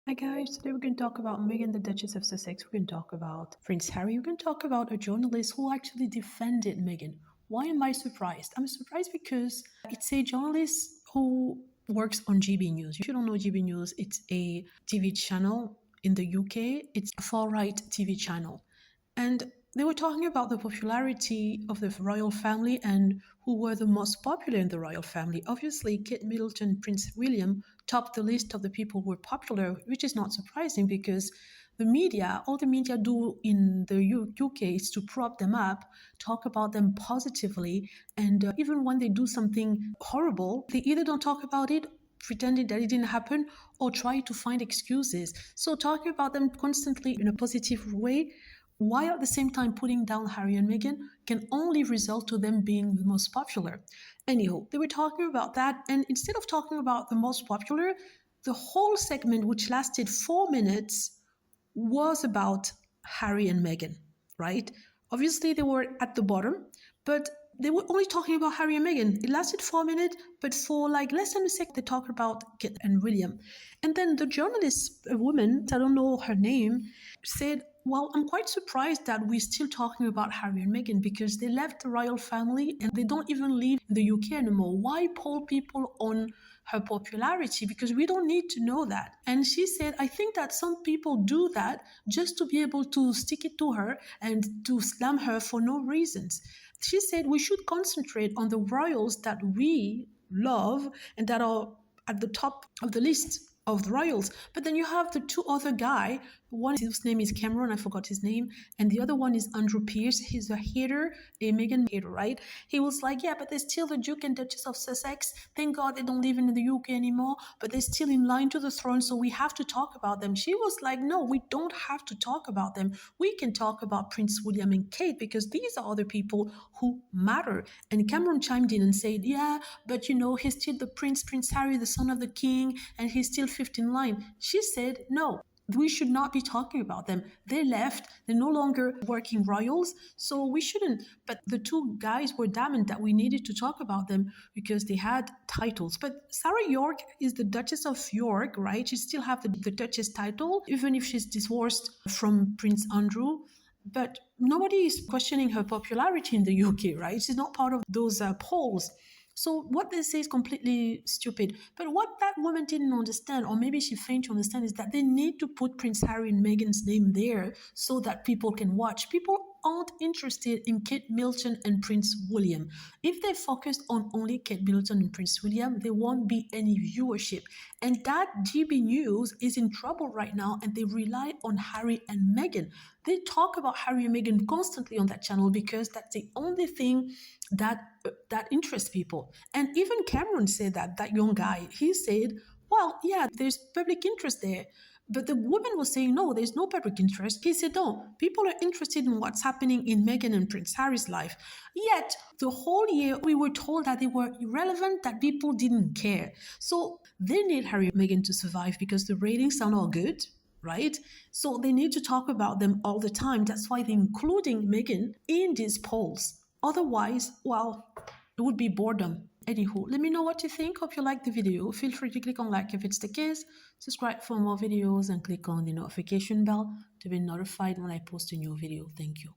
Hi guys, today we're going to talk about Meghan, the Duchess of Sussex. We're going to talk about Prince Harry. We're going to talk about a journalist who actually defended Meghan. Why am I surprised? I'm surprised because it's a journalist who works on GB News. If you don't know GB News, it's a TV channel in the UK. It's a far-right TV channel. And they were talking about the popularity of the royal family and who were the most popular in the royal family. Obviously, Kate Middleton, Prince William topped the list of the people who were popular, which is not surprising because the media, all the media do in the UK is to prop them up, talk about them positively, and even when they do something horrible, they either don't talk about it, pretending that it didn't happen, or try to find excuses. So talking about them constantly in a positive way while at the same time putting down Harry and Meghan can only result to them being the most popular. Anyhow, they were talking about that, and instead of talking about the most popular, the whole segment, which lasted 4 minutes, was about Harry and Meghan, right? Obviously, they were at the bottom, but they were only talking about Harry and Meghan. It lasted 4 minutes, but for like less than a second, they talked about Kate and William. And then the journalist, a woman, I don't know her name, said, well, I'm quite surprised that we're still talking about Harry and Meghan because they left the royal family and they don't even live in the UK anymore. Why poll people on her popularity? Because we don't need to know that. And she said, I think that some people do that just to be able to stick it to her and to slam her for no reasons. She said we should concentrate on the royals that we love and that are at the top of the list of the royals. But then you have the two other guy. One his name is Cameron, I forgot his name, and the other one is Andrew Pierce. He's a hater, a Meghan hater, right? He was like, yeah, but they're still the Duke and Duchess of Sussex. Thank God they don't live in the UK anymore, but they're still in line to the throne, so we have to talk about them. She was like, no, we don't have to talk about them. We can talk about Prince William and Kate because these are the people who matter. And Cameron chimed in and said, yeah, but you know, he's still the Prince Harry, the son of the king, and he's still fifth in line. She said, no, we should not be talking about them. They left. They're no longer working royals, so we shouldn't. But the two guys were adamant that we needed to talk about them because they had titles. But Sarah York is the Duchess of York, right? She still have the Duchess title, even if she's divorced from Prince Andrew. But nobody is questioning her popularity in the UK, right? She's not part of those polls. So what they say is completely stupid. But what that woman didn't understand, or maybe she failed to understand, is that they need to put Prince Harry and Meghan's name there so that people can watch. People aren't interested in Kate Middleton and Prince William. If they focus on only Kate Middleton and Prince William, there won't be any viewership. And that GB News is in trouble right now, and they rely on Harry and Meghan. They talk about Harry and Meghan constantly on that channel because that's the only thing that interests people. And even Cameron said that young guy, he said, well, yeah, there's public interest there. But the woman was saying, no, there's no public interest. He said, no, people are interested in what's happening in Meghan and Prince Harry's life. Yet, the whole year, we were told that they were irrelevant, that people didn't care. So they need Harry and Meghan to survive because the ratings are not good, right? So they need to talk about them all the time. That's why they're including Meghan in these polls. Otherwise, well, it would be boredom. Anywho, let me know what you think. Hope you liked the video. Feel free to click on like if it's the case, subscribe for more videos, and click on the notification bell to be notified when I post a new video. Thank you.